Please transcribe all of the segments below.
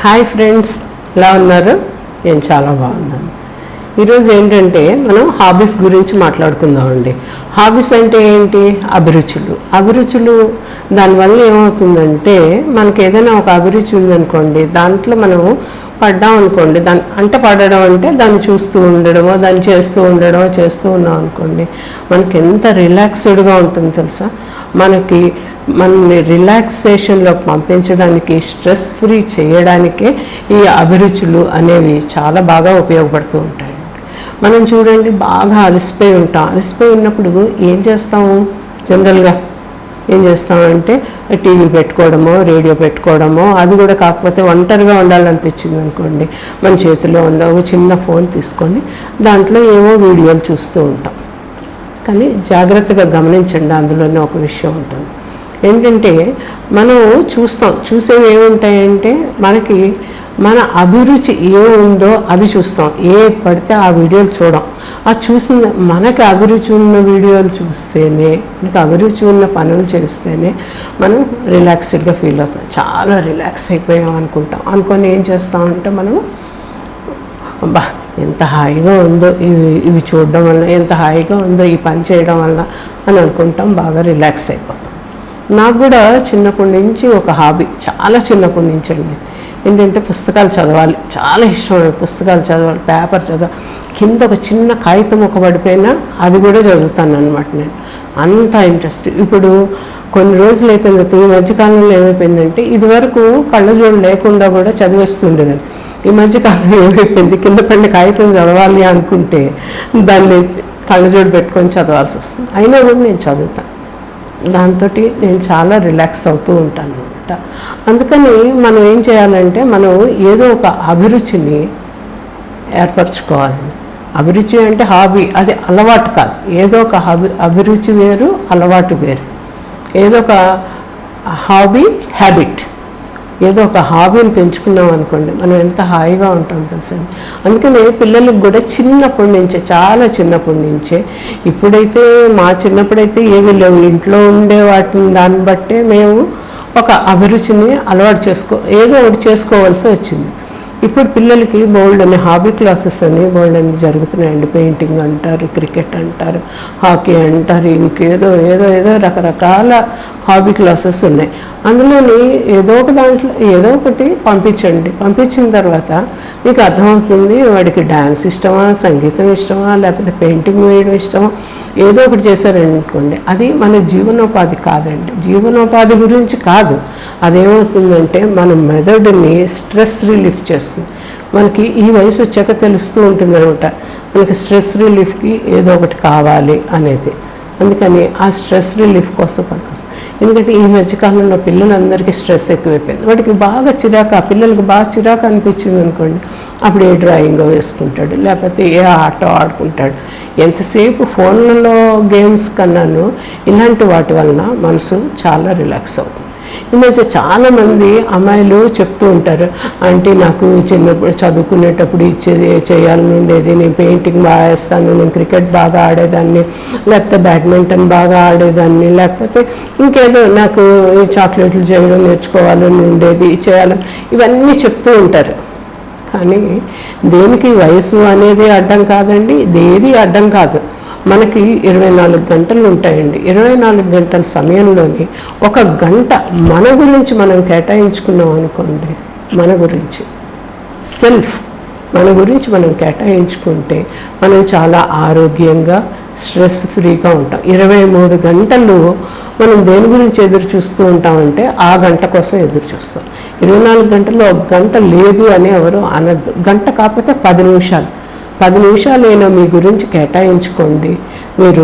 Hi friends, ఎలా ఉన్నారు? నేను చాలా బాగున్నాను. ఈరోజు ఏంటంటే మనం హాబీస్ గురించి మాట్లాడుకుందామండి. హాబీస్ అంటే ఏంటి? అభిరుచులు దానివల్ల ఏమవుతుందంటే మనకి ఏదైనా ఒక అభిరుచి ఉందనుకోండి, దాంట్లో మనము పడ్డాం అనుకోండి, పడడం అంటే దాన్ని చూస్తూ ఉండడమో దాన్ని చేస్తూ ఉన్నాం అనుకోండి, మనకి ఎంత రిలాక్స్డ్గా ఉంటుంది తెలుసా. మనల్ని రిలాక్సేషన్లోకి పంపించడానికి, స్ట్రెస్ ఫ్రీ చేయడానికే ఈ అభిరుచులు అనేవి చాలా బాగా ఉపయోగపడుతూ ఉంటాయి. మనం చూడండి, బాగా అలసిపోయి ఉన్నప్పుడు ఏం చేస్తాము? జనరల్గా ఏం చేస్తామంటే టీవీ పెట్టుకోవడమో రేడియో పెట్టుకోవడమో, అది కూడా కాకపోతే ఒంటరిగా ఉండాలనిపించింది అనుకోండి, మన చేతిలో ఉన్న ఒక చిన్న ఫోన్ తీసుకొని దాంట్లో ఏవో వీడియోలు చూస్తూ ఉంటాం. కానీ జాగ్రత్తగా గమనించండి, అందులోనే ఒక విషయం ఉంటుంది. ఏంటంటే మనం చూసేవి ఏముంటాయంటే, మన అభిరుచి ఏముందో అది చూస్తాం. పడితే ఆ వీడియోలు చూడం. ఆ చూసిన మనకి అభిరుచి ఉన్న వీడియోలు చూస్తేనే, మనకి అభిరుచి ఉన్న పనులు చేస్తేనే మనం రిలాక్స్డ్గా ఫీల్ అవుతాం. చాలా రిలాక్స్ అయిపోయాం అనుకొని ఏం చేస్తామంటే మనం అబ్బా ఎంత హాయిగా ఉందో ఇవి చూడడం వల్ల, ఎంత హాయిగా ఉందో ఈ పని చేయడం వల్ల అని అనుకుంటాం. బాగా రిలాక్స్ అయిపోతాం. నాకు కూడా చిన్నప్పటి నుంచి ఒక హాబీ, చాలా చిన్నప్పటి నుంచి అండి, ఏంటంటే పుస్తకాలు చదవాలి. చాలా ఇష్టం పుస్తకాలు చదవాలి, పేపర్ చదవాలి. కింద ఒక చిన్న కాగితం ఒక పడిపోయినా అది కూడా చదువుతాను అనమాట. నేను అంత ఇంట్రెస్ట్. ఇప్పుడు కొన్ని రోజులు అయిపోయింది, ఈ మధ్యకాలంలో ఏమైపోయిందంటే, ఇదివరకు కళ్ళజోడు లేకుండా కూడా చదివేస్తుండేదాన్ని. ఈ మధ్యకాలంలో ఏమైపోయింది, కింద పడిన కాగితం చదవాలి అనుకుంటే దాన్ని కళ్ళజోడు పెట్టుకొని చదవాల్సి వస్తుంది. అయినా కూడా నేను చదువుతాను. దాంతో నేను చాలా రిలాక్స్ అవుతూ ఉంటాను అనమాట. అందుకని మనం ఏం చేయాలంటే, మనం ఏదో ఒక అభిరుచిని ఏర్పరచుకోవాలి. అభిరుచి అంటే హాబీ, అది అలవాటు కాదు. ఏదో ఒక అభిరుచి వేరు, అలవాటు వేరు. ఏదో ఒక హ్యాబిట్. ఏదో ఒక హాబీని పెంచుకున్నాం అనుకోండి, మనం ఎంత హాయిగా ఉంటాం తెలుసండి. అందుకని పిల్లలకు కూడా చిన్నప్పటి నుంచే, చాలా చిన్నప్పటి నుంచే, ఇప్పుడైతే మా చిన్నప్పుడైతే ఏమీ లేవు, ఇంట్లో ఉండే వాటిని దాన్ని బట్టే మేము ఒక అభిరుచిని ఏదో ఒకటి చేసుకోవాల్సి వచ్చింది. ఇప్పుడు పిల్లలకి బోల్డ్ అని హాబీ క్లాసెస్ అని బోల్డ్ అని జరుగుతున్నాయండి. పెయింటింగ్ అంటారు, క్రికెట్ అంటారు, హాకీ అంటారు, ఇంకేదో ఏదో రకరకాల హాబీ క్లాసెస్ ఉన్నాయి. అందులోని ఏదో ఒకటి పంపించిన తర్వాత మీకు అర్థమవుతుంది, వాడికి డ్యాన్స్ ఇష్టమా, సంగీతం ఇష్టమా, లేకపోతే పెయింటింగ్ వేయడం ఇష్టమా, ఏదో ఒకటి చేశారనుకోండి, అది మన జీవనోపాధి కాదండి. జీవనోపాధి గురించి కాదు. అదేమవుతుందంటే మన మెదడుని స్ట్రెస్ రిలీఫ్ చేస్తుంది. మనకి ఈ వయసు వచ్చాక తెలుస్తూ ఉంటుంది అనమాట, మనకి స్ట్రెస్ రిలీఫ్కి ఏదో ఒకటి కావాలి అనేది. అందుకని ఆ స్ట్రెస్ రిలీఫ్ కోసం పనికొస్తుంది. ఎందుకంటే ఈ మధ్యకాలంలో పిల్లలందరికీ స్ట్రెస్ ఎక్కువైపోయింది. వాడికి పిల్లలకి బాగా చిరాకు అనిపించింది అనుకోండి, అప్పుడు ఏ డ్రాయింగ్ వేసుకుంటాడు, లేకపోతే ఏ ఆట ఆడుకుంటాడు. ఎంతసేపు ఫోన్లలో గేమ్స్ కన్నాను ఇలాంటి వాటి వలన మనసు చాలా రిలాక్స్ అవుతుంది. ఈ మధ్య చాలామంది అమ్మాయిలు చెప్తూ ఉంటారు, అంటే నాకు చిన్నప్పుడు చదువుకునేటప్పుడు చేయాలని ఉండేది, నేను పెయింటింగ్ బాగా వేస్తాను, నేను క్రికెట్ బాగా ఆడేదాన్ని, లేకపోతే బ్యాడ్మింటన్ బాగా ఆడేదాన్ని, లేకపోతే ఇంకేదో నాకు చాక్లెట్లు చేయడం నేర్చుకోవాలని ఉండేది, చేయాలని, ఇవన్నీ చెప్తూ ఉంటారు. కానీ దేనికి వయసు అనేది అడ్డం కాదండి, ఇదేది అడ్డం కాదు. మనకి 24 గంటలు ఉంటాయండి. 24 గంటల సమయంలోని 1 గంట మన గురించి మనం కేటాయించుకున్నాం అనుకోండి, మన గురించి మనం కేటాయించుకుంటే మనం చాలా ఆరోగ్యంగా, స్ట్రెస్ ఫ్రీగా ఉంటాం. 23 గంటలు మనం దేని గురించి ఎదురు చూస్తూ ఉంటామంటే ఆ గంట కోసం ఎదురు చూస్తాం. 24 గంటల్లో 1 గంట లేదు అని ఎవరు అనద్దు. గంట కాకపోతే 10 నిమిషాలైనా మీ గురించి కేటాయించుకోండి. మీరు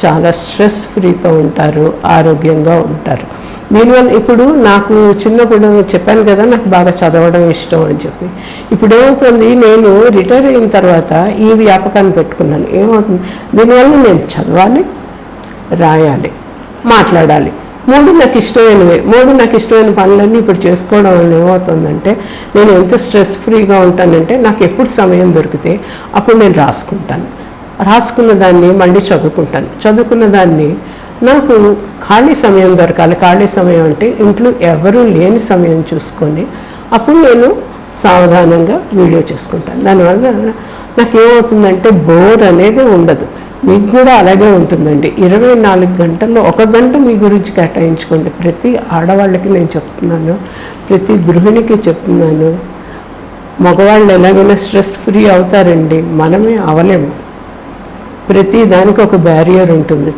చాలా స్ట్రెస్ ఫ్రీతో ఉంటారు, ఆరోగ్యంగా ఉంటారు. దీనివల్ల ఇప్పుడు నాకు చిన్నప్పుడు చెప్పాను కదా, నాకు బాగా చదవడం ఇష్టం అని చెప్పి. ఇప్పుడు ఏమవుతుంది, నేను రిటైర్ అయిన తర్వాత ఈ వ్యాపకాన్ని పెట్టుకున్నాను. ఏమవుతుంది, దీనివల్ల నేను చదవాలి, రాయాలి, మాట్లాడాలి. 3 నాకు ఇష్టమైన పనులన్నీ ఇప్పుడు చేసుకోవడం వల్ల ఏమవుతుందంటే, నేను ఎంత స్ట్రెస్ ఫ్రీగా ఉంటానంటే, నాకు ఎప్పుడు సమయం దొరికితే అప్పుడు నేను రాసుకున్న దాన్ని మళ్ళీ చదువుకున్న దాన్ని నాకు ఖాళీ సమయం దొరకాలి. ఖాళీ సమయం అంటే ఇంట్లో ఎవరూ లేని సమయం చూసుకొని అప్పుడు నేను సావధానంగా వీడియో చేసుకుంటాను. దానివల్ల నాకేమవుతుందంటే బోర్ అనేది ఉండదు. మీకు కూడా అలాగే ఉంటుందండి. 24 గంటల్లో 1 గంట మీ గురించి కేటాయించుకోండి. ప్రతి ఆడవాళ్ళకి నేను చెప్తున్నాను, ప్రతి గృహిణికి చెప్తున్నాను. మగవాళ్ళు ఎలాగైనా స్ట్రెస్ ఫ్రీ అవుతారండి, మనమే అవలేము. ప్రతి దానికి ఒక బ్యారియర్ ఉంటుంది.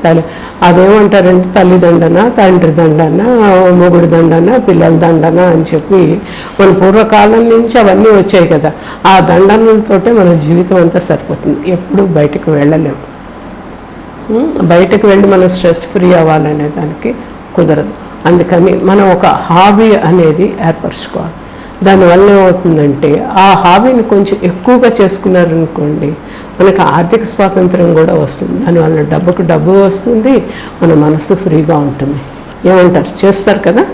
అదేమంటారంటే తల్లి దండన, తండ్రి దండన, మొగుడు దండన, పిల్లల దండన అని చెప్పి మన పూర్వకాలం నుంచి అవన్నీ వచ్చాయి కదా. ఆ దండనలతోటే మన జీవితం అంతా సరిపోతుంది. ఎప్పుడు బయటకు వెళ్ళలేము. బయటకు వెళ్ళి మనం స్ట్రెస్ ఫ్రీ అవ్వాలనే దానికి కుదరదు. అందుకని మనం ఒక హాబీ అనేది ఏర్పరచుకోవాలి. దానివల్ల ఏమవుతుందంటే ఆ హాబీని కొంచెం ఎక్కువగా చేసుకున్నారనుకోండి, మనకు ఆర్థిక స్వాతంత్రం కూడా వస్తుంది. దానివల్ల డబ్బుకు డబ్బు వస్తుంది, మన మనసు ఫ్రీగా ఉంటుంది. ఏమంటారు? చేస్తారు కదా.